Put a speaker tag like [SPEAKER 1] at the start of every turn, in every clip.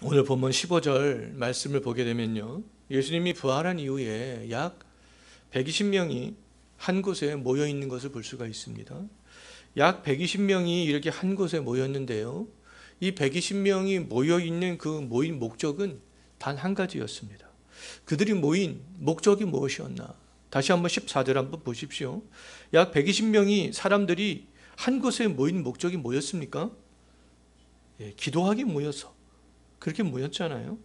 [SPEAKER 1] 오늘 본문 15절 말씀을 보게 되면요, 예수님이 부활한 이후에 약 120명이 한 곳에 모여 있는 것을 볼 수가 있습니다. 약 120명이 이렇게 한 곳에 모였는데요, 이 120명이 모여 있는 그 모인 목적은 단 한 가지였습니다. 그들이 모인 목적이 무엇이었나? 다시 한번 14절 한번 보십시오. 약 120명이 사람들이 한 곳에 모인 목적이 뭐였습니까? 기도하기 모여서 그렇게 모였잖아요.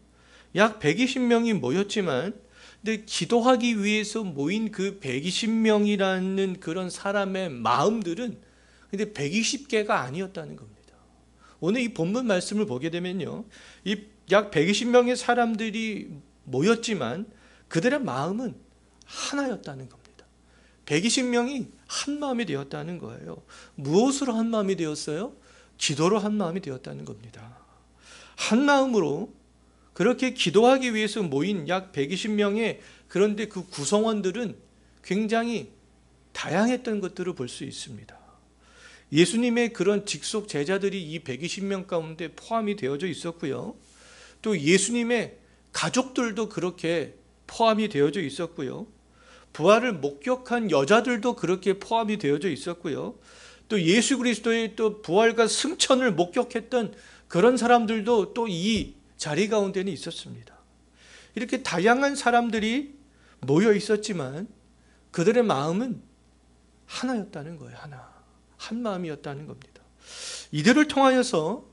[SPEAKER 1] 약 120명이 모였지만, 근데 기도하기 위해서 모인 그 120명이라는 그런 사람의 마음들은 근데 120개가 아니었다는 겁니다. 오늘 이 본문 말씀을 보게 되면요, 이 약 120명의 사람들이 모였지만 그들의 마음은 하나였다는 겁니다. 120명이 한 마음이 되었다는 거예요. 무엇으로 한 마음이 되었어요? 기도로 한 마음이 되었다는 겁니다. 한 마음으로 그렇게 기도하기 위해서 모인 약 120명의, 그런데 그 구성원들은 굉장히 다양했던 것들을 볼 수 있습니다. 예수님의 그런 직속 제자들이 이 120명 가운데 포함이 되어져 있었고요, 또 예수님의 가족들도 그렇게 포함이 되어져 있었고요, 부활을 목격한 여자들도 그렇게 포함이 되어져 있었고요, 또 예수 그리스도의 또 부활과 승천을 목격했던 그런 사람들도 또 이 자리 가운데는 있었습니다. 이렇게 다양한 사람들이 모여 있었지만 그들의 마음은 하나였다는 거예요. 한 마음이었다는 겁니다. 이들을 통하여서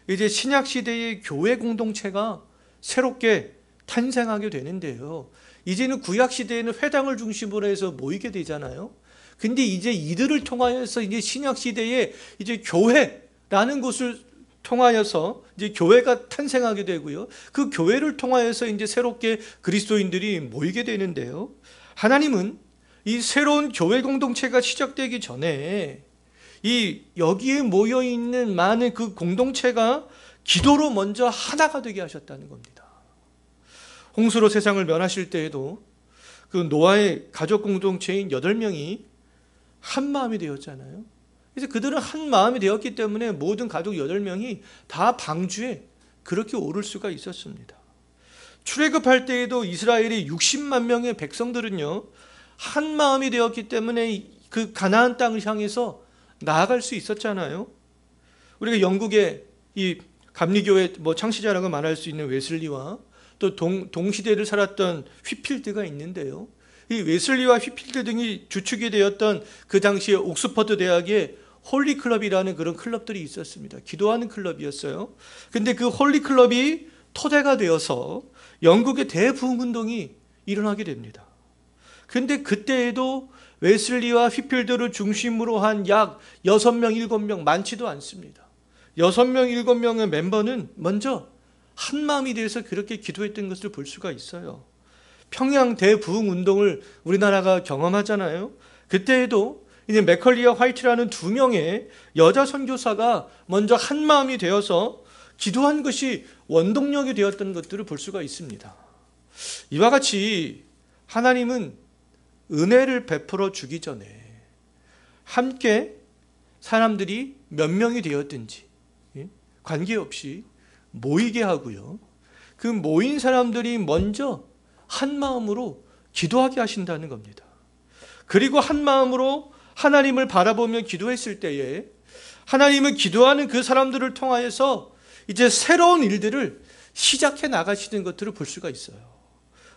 [SPEAKER 1] 이제 신약 시대의 교회 공동체가 새롭게 탄생하게 되는데요, 이제는 구약 시대에는 회당을 중심으로 해서 모이게 되잖아요. 근데 이제 이들을 통하여서 이제 신약 시대에 이제 교회라는 곳을 통하여서 이제 교회가 탄생하게 되고요, 그 교회를 통하여서 이제 새롭게 그리스도인들이 모이게 되는데요, 하나님은 이 새로운 교회 공동체가 시작되기 전에 이 여기에 모여 있는 많은 그 공동체가 기도로 먼저 하나가 되게 하셨다는 겁니다. 홍수로 세상을 멸하실 때에도 그 노아의 가족 공동체인 8명이 한 마음이 되었잖아요. 그래서 그들은 한 마음이 되었기 때문에 모든 가족 8명이 다 방주에 그렇게 오를 수가 있었습니다. 출애굽할 때에도 이스라엘의 60만 명의 백성들은요, 한 마음이 되었기 때문에 그 가나안 땅을 향해서 나아갈 수 있었잖아요. 우리가 영국의 이 감리교회 창시자라고 말할 수 있는 웨슬리와 또 동시대를 살았던 휘필드가 있는데요, 이 웨슬리와 휘필드 등이 주축이 되었던 그 당시에 옥스퍼드 대학에 홀리 클럽이라는 그런 클럽들이 있었습니다. 기도하는 클럽이었어요. 근데 그 홀리 클럽이 토대가 되어서 영국의 대부흥운동이 일어나게 됩니다. 근데 그때에도 웨슬리와 휘필드를 중심으로 한 약 6명, 7명, 많지도 않습니다. 6명, 7명의 멤버는 먼저 한 마음이 되어서 그렇게 기도했던 것을 볼 수가 있어요. 평양 대부흥운동을 우리나라가 경험하잖아요. 그때에도 이제 맥컬리와 화이트라는 2명의 여자 선교사가 먼저 한 마음이 되어서 기도한 것이 원동력이 되었던 것들을 볼 수가 있습니다. 이와 같이 하나님은 은혜를 베풀어 주기 전에 함께 사람들이 몇 명이 되었든지 관계없이 모이게 하고요, 그 모인 사람들이 먼저 한 마음으로 기도하게 하신다는 겁니다. 그리고 한 마음으로 하나님을 바라보며 기도했을 때에 하나님은 기도하는 그 사람들을 통하여서 이제 새로운 일들을 시작해 나가시는 것들을 볼 수가 있어요.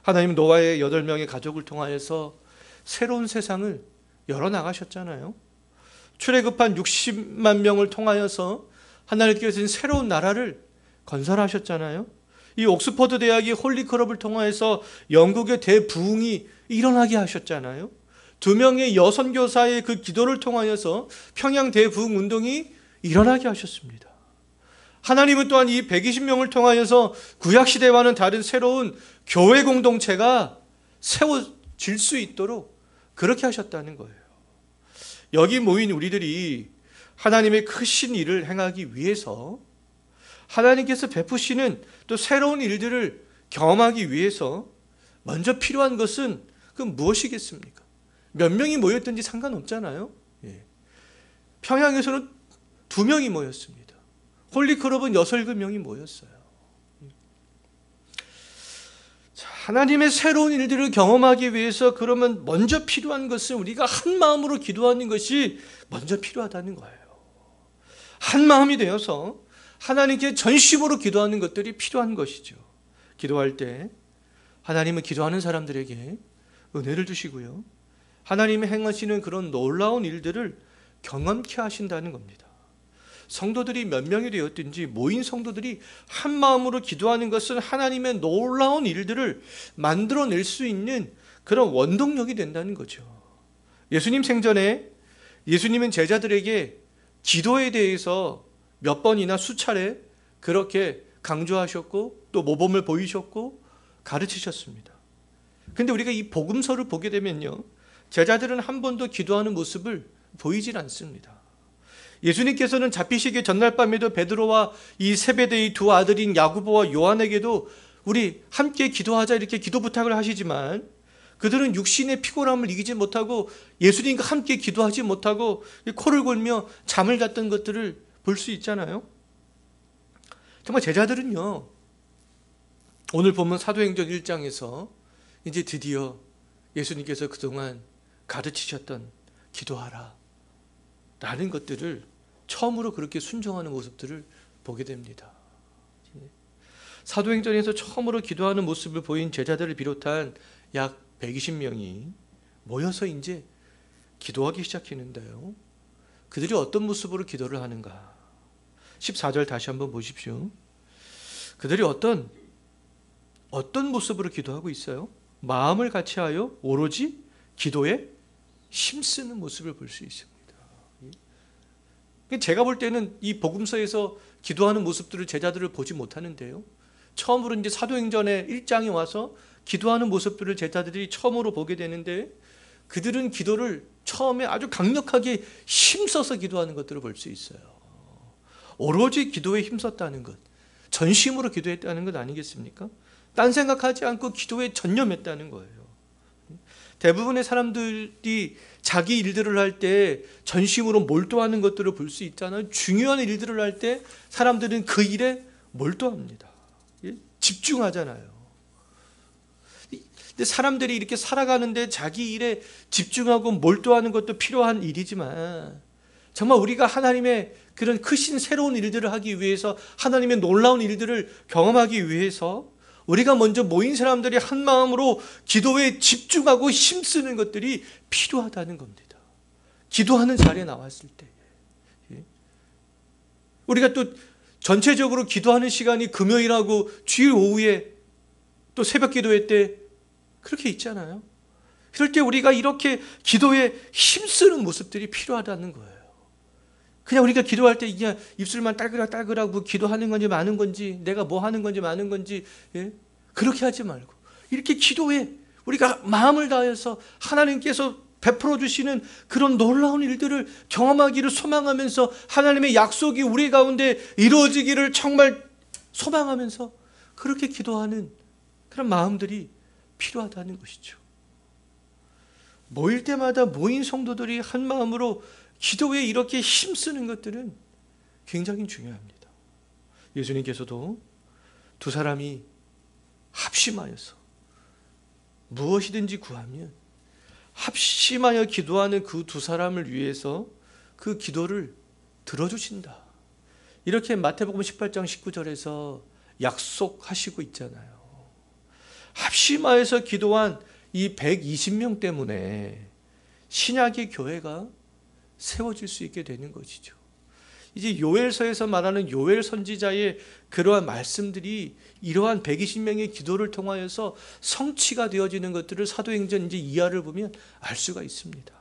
[SPEAKER 1] 하나님은 노아의 8명의 가족을 통하여서 새로운 세상을 열어나가셨잖아요. 출애굽한 60만 명을 통하여서 하나님께서는 새로운 나라를 건설하셨잖아요. 이 옥스퍼드 대학의 홀리클럽을 통하여서 영국의 대부흥이 일어나게 하셨잖아요. 2명의 여선교사의 그 기도를 통하여서 평양 대부흥 운동이 일어나게 하셨습니다. 하나님은 또한 이 120명을 통하여서 구약시대와는 다른 새로운 교회 공동체가 세워질 수 있도록 그렇게 하셨다는 거예요. 여기 모인 우리들이 하나님의 크신 일을 행하기 위해서, 하나님께서 베푸시는 또 새로운 일들을 경험하기 위해서 먼저 필요한 것은 그 무엇이겠습니까? 몇 명이 모였든지 상관없잖아요. 평양에서는 2명이 모였습니다. 홀리클럽은 6, 7명이 모였어요. 하나님의 새로운 일들을 경험하기 위해서 그러면 먼저 필요한 것은 우리가 한 마음으로 기도하는 것이 먼저 필요하다는 거예요. 한 마음이 되어서 하나님께 전심으로 기도하는 것들이 필요한 것이죠. 기도할 때 하나님은 기도하는 사람들에게 은혜를 주시고요, 하나님이 행하시는 그런 놀라운 일들을 경험케 하신다는 겁니다. 성도들이 몇 명이 되었든지 모인 성도들이 한 마음으로 기도하는 것은 하나님의 놀라운 일들을 만들어낼 수 있는 그런 원동력이 된다는 거죠. 예수님 생전에 예수님은 제자들에게 기도에 대해서 몇 번이나 수차례 그렇게 강조하셨고 또 모범을 보이셨고 가르치셨습니다. 그런데 우리가 이 복음서를 보게 되면요, 제자들은 한 번도 기도하는 모습을 보이질 않습니다. 예수님께서는 잡히시기 전날 밤에도 베드로와 이 세베대의 두 아들인 야고보와 요한에게도 우리 함께 기도하자 이렇게 기도 부탁을 하시지만 그들은 육신의 피곤함을 이기지 못하고 예수님과 함께 기도하지 못하고 코를 골며 잠을 잤던 것들을 볼 수 있잖아요. 정말 제자들은요, 오늘 보면 사도행전 1장에서 이제 드디어 예수님께서 그동안 가르치셨던 기도하라 라는 것들을 처음으로 그렇게 순종하는 모습들을 보게 됩니다. 사도행전에서 처음으로 기도하는 모습을 보인 제자들을 비롯한 약 120명이 모여서 이제 기도하기 시작했는데요, 그들이 어떤 모습으로 기도를 하는가? 14절 다시 한번 보십시오. 그들이 어떤 모습으로 기도하고 있어요? 마음을 같이하여 오로지 기도에 힘쓰는 모습을 볼 수 있습니다. 제가 볼 때는 이 복음서에서 기도하는 모습들을 제자들을 보지 못하는데요, 처음으로 이제 사도행전의 1장에 와서 기도하는 모습들을 제자들이 처음으로 보게 되는데 그들은 기도를 처음에 아주 강력하게 힘써서 기도하는 것들을 볼 수 있어요. 오로지 기도에 힘썼다는 것, 전심으로 기도했다는 것 아니겠습니까? 딴 생각하지 않고 기도에 전념했다는 거예요. 대부분의 사람들이 자기 일들을 할 때 전심으로 몰두하는 것들을 볼 수 있잖아요. 중요한 일들을 할 때 사람들은 그 일에 몰두합니다. 집중하잖아요. 근데 사람들이 이렇게 살아가는데 자기 일에 집중하고 몰두하는 것도 필요한 일이지만 정말 우리가 하나님의 그런 크신 새로운 일들을 하기 위해서, 하나님의 놀라운 일들을 경험하기 위해서 우리가 먼저 모인 사람들이 한 마음으로 기도에 집중하고 힘쓰는 것들이 필요하다는 겁니다. 기도하는 자리에 나왔을 때 우리가 또 전체적으로 기도하는 시간이 금요일하고 주일 오후에 또 새벽 기도회 때 그렇게 있잖아요. 그럴 때 우리가 이렇게 기도에 힘쓰는 모습들이 필요하다는 거예요. 그냥 우리가 기도할 때 이게 입술만 딸그락딸그락하고 기도하는 건지 마는 건지, 내가 뭐 하는 건지 마는 건지, 그렇게 하지 말고 이렇게 기도에 우리가 마음을 다해서 하나님께서 베풀어 주시는 그런 놀라운 일들을 경험하기를 소망하면서 하나님의 약속이 우리 가운데 이루어지기를 정말 소망하면서 그렇게 기도하는 그런 마음들이 필요하다는 것이죠. 모일 때마다 모인 성도들이 한 마음으로 기도에 이렇게 힘쓰는 것들은 굉장히 중요합니다. 예수님께서도 두 사람이 합심하여서 무엇이든지 구하면 합심하여 기도하는 그 두 사람을 위해서 그 기도를 들어주신다, 이렇게 마태복음 18장 19절에서 약속하시고 있잖아요. 합심하여서 기도한 이 120명 때문에 신약의 교회가 세워질 수 있게 되는 것이죠. 이제 요엘서에서 말하는 요엘 선지자의 그러한 말씀들이 이러한 120명의 기도를 통하여서 성취가 되어지는 것들을 사도행전 이제 2화를 보면 알 수가 있습니다.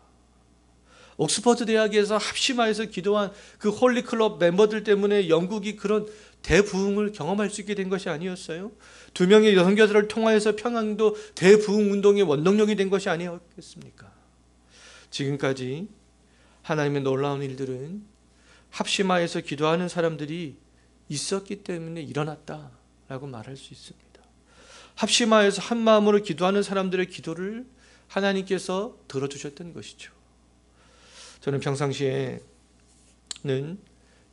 [SPEAKER 1] 옥스퍼드 대학에서 합심하여서 기도한 그 홀리클럽 멤버들 때문에 영국이 그런 대부흥을 경험할 수 있게 된 것이 아니었어요? 2명의 여성교사를 통하여서 평양도 대부흥 운동의 원동력이 된 것이 아니었겠습니까? 지금까지 하나님의 놀라운 일들은 합심하여서 기도하는 사람들이 있었기 때문에 일어났다라고 말할 수 있습니다. 합심하여서 한 마음으로 기도하는 사람들의 기도를 하나님께서 들어주셨던 것이죠. 저는 평상시에는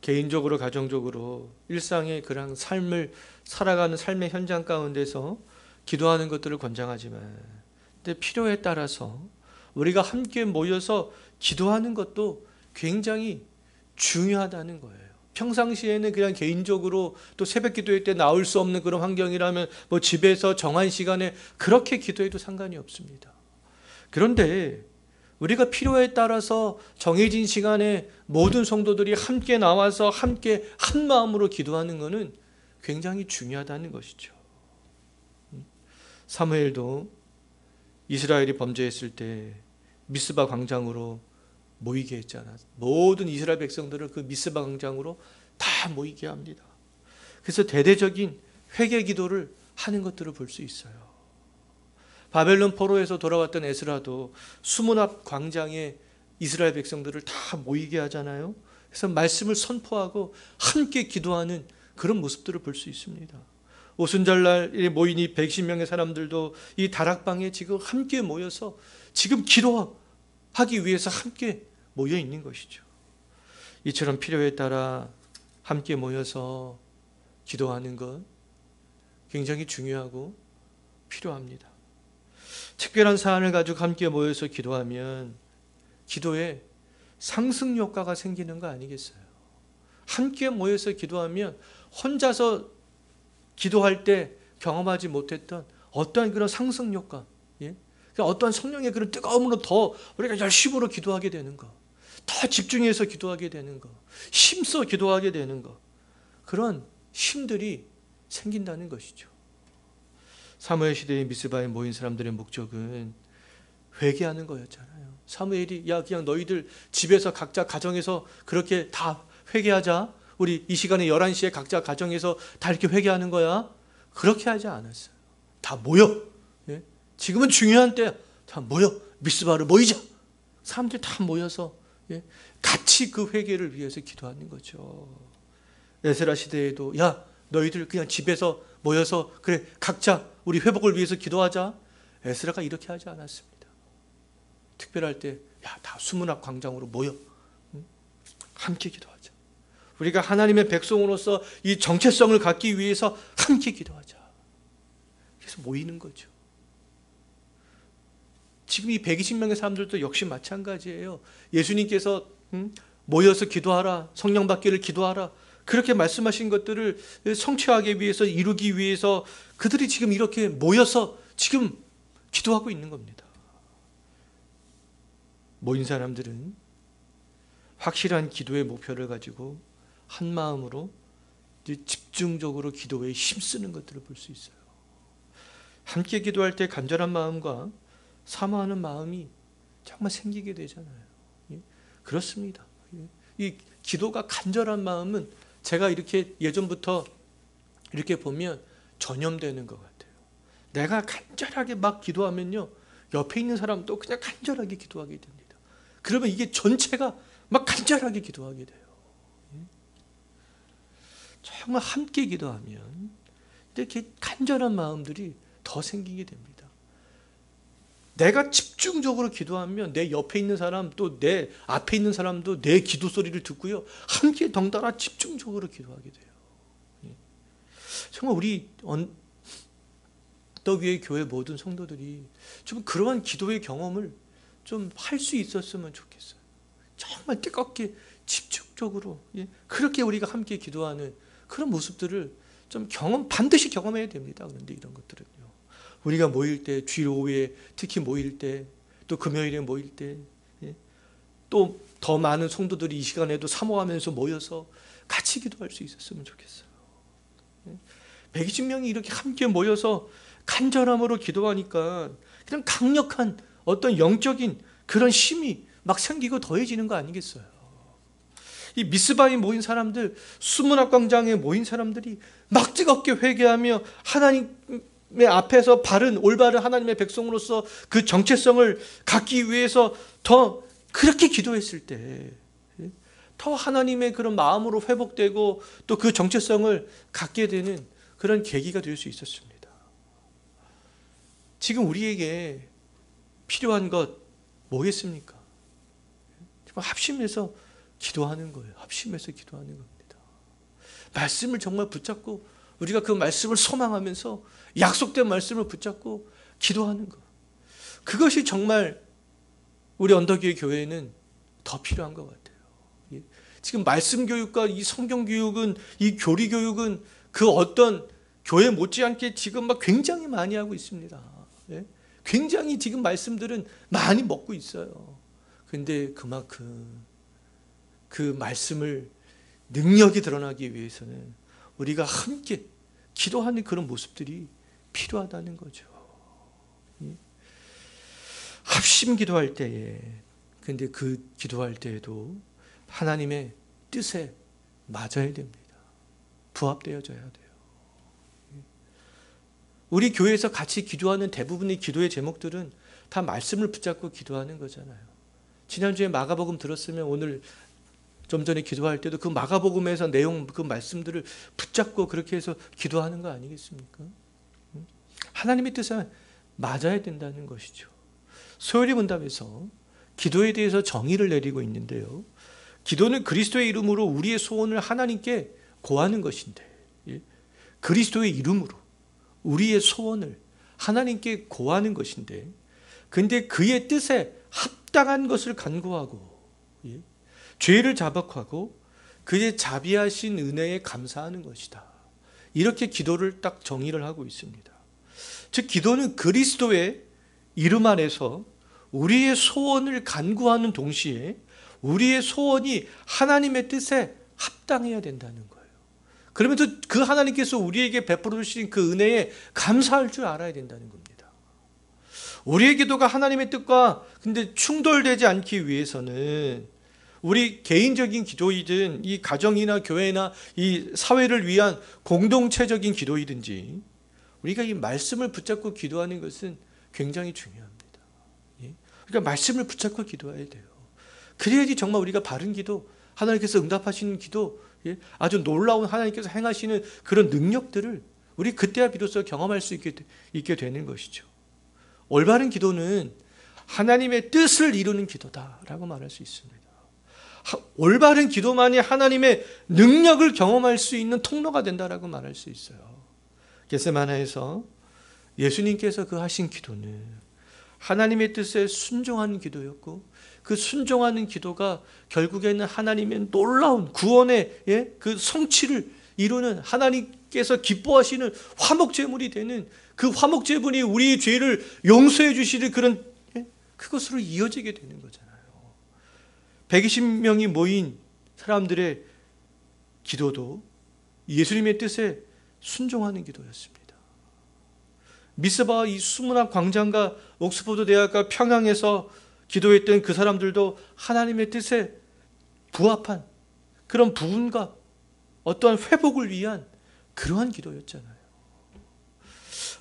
[SPEAKER 1] 개인적으로 가정적으로 일상의 그런 삶을 살아가는 삶의 현장 가운데서 기도하는 것들을 권장하지만, 근데 필요에 따라서 우리가 함께 모여서 기도하는 것도 굉장히 중요하다는 거예요. 평상시에는 그냥 개인적으로 또 새벽 기도회 때 나올 수 없는 그런 환경이라면 뭐 집에서 정한 시간에 그렇게 기도해도 상관이 없습니다. 그런데 우리가 필요에 따라서 정해진 시간에 모든 성도들이 함께 나와서 함께 한 마음으로 기도하는 것은 굉장히 중요하다는 것이죠. 사무엘도 이스라엘이 범죄했을 때 미스바 광장으로 모이게 했잖아. 모든 이스라엘 백성들을 그 미스바 광장으로 다 모이게 합니다. 그래서 대대적인 회개 기도를 하는 것들을 볼 수 있어요. 바벨론 포로에서 돌아왔던 에스라도 수문 앞 광장에 이스라엘 백성들을 다 모이게 하잖아요. 그래서 말씀을 선포하고 함께 기도하는 그런 모습들을 볼 수 있습니다. 오순절날에 모인 이 110명의 사람들도 이 다락방에 지금 함께 모여서 지금 기도하기 위해서 함께 모여 있는 것이죠. 이처럼 필요에 따라 함께 모여서 기도하는 것 굉장히 중요하고 필요합니다. 특별한 사안을 가지고 함께 모여서 기도하면 기도에 상승 효과가 생기는 거 아니겠어요? 함께 모여서 기도하면 혼자서 기도할 때 경험하지 못했던 어떠한 그런 상승 효과, 어떠한 성령의 그런 뜨거움으로 더 우리가 열심으로 기도하게 되는 거, 더 집중해서 기도하게 되는 거, 힘써 기도하게 되는 거, 그런 힘들이 생긴다는 것이죠. 사무엘 시대의 미스바에 모인 사람들의 목적은 회개하는 거였잖아요. 사무엘이 야 그냥 너희들 집에서 각자 가정에서 그렇게 다 회개하자. 우리 이 시간에 11시에 각자 가정에서 다 이렇게 회개하는 거야. 그렇게 하지 않았어요. 다 모여. 지금은 중요한 때야. 다 모여. 미스바로 모이자. 사람들이 다 모여서 같이 그 회개를 위해서 기도하는 거죠. 에스라 시대에도 야 너희들 그냥 집에서 모여서 그래 각자 우리 회복을 위해서 기도하자. 에스라가 이렇게 하지 않았습니다. 특별할 때 야 다 수문 앞 광장으로 모여. 함께 기도하자. 우리가 하나님의 백성으로서 이 정체성을 갖기 위해서 함께 기도하자. 그래서 모이는 거죠. 지금 이 120명의 사람들도 역시 마찬가지예요. 예수님께서 모여서 기도하라, 성령 받기를 기도하라, 그렇게 말씀하신 것들을 성취하기 위해서, 이루기 위해서 그들이 지금 이렇게 모여서 지금 기도하고 있는 겁니다. 모인 사람들은 확실한 기도의 목표를 가지고 한 마음으로 집중적으로 기도에 힘쓰는 것들을 볼 수 있어요. 함께 기도할 때 간절한 마음과 사모하는 마음이 정말 생기게 되잖아요. 그렇습니다. 이 기도가 간절한 마음은 제가 이렇게 예전부터 이렇게 보면 전염되는 것 같아요. 내가 간절하게 막 기도하면요, 옆에 있는 사람도 그냥 간절하게 기도하게 됩니다. 그러면 이게 전체가 막 간절하게 기도하게 돼요. 정말 함께 기도하면 이렇게 간절한 마음들이 더 생기게 됩니다. 내가 집중적으로 기도하면 내 옆에 있는 사람 또 내 앞에 있는 사람도 내 기도 소리를 듣고요, 함께 덩달아 집중적으로 기도하게 돼요. 정말 우리 언덕 위의 교회 모든 성도들이 좀 그러한 기도의 경험을 좀 할 수 있었으면 좋겠어요. 정말 뜨겁게 집중적으로 그렇게 우리가 함께 기도하는 그런 모습들을 좀 반드시 경험해야 됩니다. 그런데 이런 것들은요, 우리가 모일 때, 주일 오후에 특히 모일 때, 또 금요일에 모일 때, 또 더 많은 성도들이 이 시간에도 사모하면서 모여서 같이 기도할 수 있었으면 좋겠어요. 120명이 이렇게 함께 모여서 간절함으로 기도하니까 그냥 강력한 어떤 영적인 그런 힘이 막 생기고 더해지는 거 아니겠어요? 이 미스바에 모인 사람들, 수문 앞 광장에 모인 사람들이 막 뜨겁게 회개하며 하나님의 앞에서 올바른 하나님의 백성으로서 그 정체성을 갖기 위해서 더 그렇게 기도했을 때 더 하나님의 그런 마음으로 회복되고 또 그 정체성을 갖게 되는 그런 계기가 될 수 있었습니다. 지금 우리에게 필요한 것 뭐겠습니까? 합심해서 기도하는 거예요. 합심해서 기도하는 겁니다. 말씀을 정말 붙잡고 우리가 그 말씀을 소망하면서 약속된 말씀을 붙잡고 기도하는 것. 그것이 정말 우리 언덕위의 교회에는 더 필요한 것 같아요. 지금 말씀 교육과 이 성경 교육은, 이 교리 교육은 그 어떤 교회 못지않게 지금 막 굉장히 많이 하고 있습니다. 굉장히 지금 말씀들은 많이 먹고 있어요. 근데 그만큼 그 말씀을 능력이 드러나기 위해서는 우리가 함께 기도하는 그런 모습들이 필요하다는 거죠. 합심 기도할 때에, 근데 그 기도할 때에도 하나님의 뜻에 맞아야 됩니다. 부합되어져야 돼요. 우리 교회에서 같이 기도하는 대부분의 기도의 제목들은 다 말씀을 붙잡고 기도하는 거잖아요. 지난주에 마가복음 들었으면 오늘 좀 전에 기도할 때도 그 마가복음에서 내용, 그 말씀들을 붙잡고 그렇게 해서 기도하는 거 아니겠습니까? 하나님의 뜻에 맞아야 된다는 것이죠. 소요리 문답에서 기도에 대해서 정의를 내리고 있는데요. 기도는 그리스도의 이름으로 우리의 소원을 하나님께 고하는 것인데, 그리스도의 이름으로 우리의 소원을 하나님께 고하는 것인데, 근데 그의 뜻에 합당한 것을 간구하고, 죄를 자복하고 그의 자비하신 은혜에 감사하는 것이다. 이렇게 기도를 딱 정의를 하고 있습니다. 즉 기도는 그리스도의 이름 안에서 우리의 소원을 간구하는 동시에 우리의 소원이 하나님의 뜻에 합당해야 된다는 거예요. 그러면서 그 하나님께서 우리에게 베풀어 주신 그 은혜에 감사할 줄 알아야 된다는 겁니다. 우리의 기도가 하나님의 뜻과 근데 충돌되지 않기 위해서는 우리 개인적인 기도이든 이 가정이나 교회나 이 사회를 위한 공동체적인 기도이든지 우리가 이 말씀을 붙잡고 기도하는 것은 굉장히 중요합니다. 그러니까 말씀을 붙잡고 기도해야 돼요. 그래야지 정말 우리가 바른 기도, 하나님께서 응답하시는 기도, 아주 놀라운 하나님께서 행하시는 그런 능력들을 우리 그때야 비로소 경험할 수 있게 되는 것이죠. 올바른 기도는 하나님의 뜻을 이루는 기도다라고 말할 수 있습니다. 올바른 기도만이 하나님의 능력을 경험할 수 있는 통로가 된다라고 말할 수 있어요. 겟세마네에서 예수님께서 그 하신 기도는 하나님의 뜻에 순종하는 기도였고, 그 순종하는 기도가 결국에는 하나님의 놀라운 구원의 그 성취를 이루는, 하나님께서 기뻐하시는 화목제물이 되는, 그 화목제물이 우리의 죄를 용서해 주시는 그런 그것으로 이어지게 되는 거잖아요. 120명이 모인 사람들의 기도도 예수님의 뜻에 순종하는 기도였습니다. 미스바와 이 수문학 광장과 옥스퍼드 대학과 평양에서 기도했던 그 사람들도 하나님의 뜻에 부합한 그런 부흥과 어떠한 회복을 위한 그러한 기도였잖아요.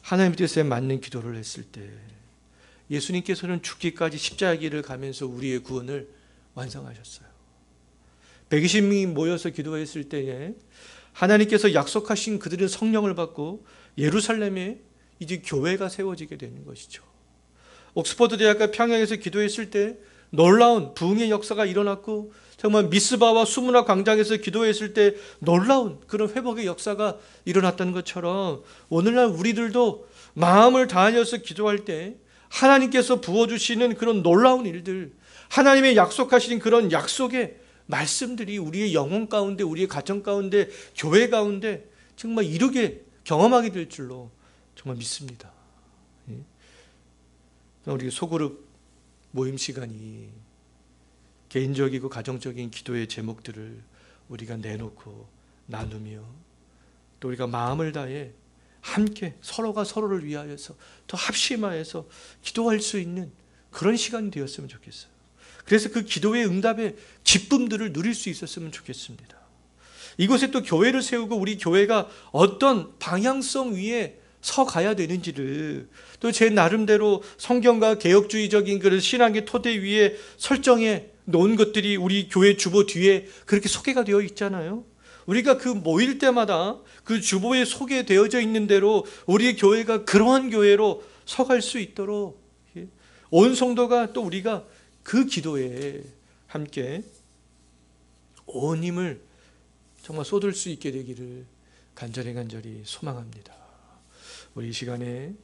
[SPEAKER 1] 하나님의 뜻에 맞는 기도를 했을 때 예수님께서는 죽기까지 십자가의 길을 가면서 우리의 구원을 완성하셨어요. 120명이 모여서 기도했을 때에 하나님께서 약속하신 그들은 성령을 받고 예루살렘에 이제 교회가 세워지게 되는 것이죠. 옥스퍼드 대학과 평양에서 기도했을 때 놀라운 부흥의 역사가 일어났고, 정말 미스바와 수문학 광장에서 기도했을 때 놀라운 그런 회복의 역사가 일어났다는 것처럼 오늘날 우리들도 마음을 다하여서 기도할 때 하나님께서 부어주시는 그런 놀라운 일들, 하나님의 약속하신 그런 약속의 말씀들이 우리의 영혼 가운데, 우리의 가정 가운데, 교회 가운데 정말 이루게 경험하게 될 줄로 정말 믿습니다. 우리 소그룹 모임 시간이 개인적이고 가정적인 기도의 제목들을 우리가 내놓고 나누며, 또 우리가 마음을 다해 함께 서로가 서로를 위하여서 더 합심하여서 기도할 수 있는 그런 시간이 되었으면 좋겠어요. 그래서 그 기도의 응답의 기쁨들을 누릴 수 있었으면 좋겠습니다. 이곳에 또 교회를 세우고 우리 교회가 어떤 방향성 위에 서 가야 되는지를 또 제 나름대로 성경과 개혁주의적인 그런 신앙의 토대 위에 설정해 놓은 것들이 우리 교회 주보 뒤에 그렇게 소개가 되어 있잖아요. 우리가 그 모일 때마다 그 주보에 소개되어져 있는 대로 우리 교회가 그러한 교회로 서갈 수 있도록 온 성도가 또 우리가 그 기도에 함께 온 힘을 정말 쏟을 수 있게 되기를 간절히 소망합니다. 우리 이 시간에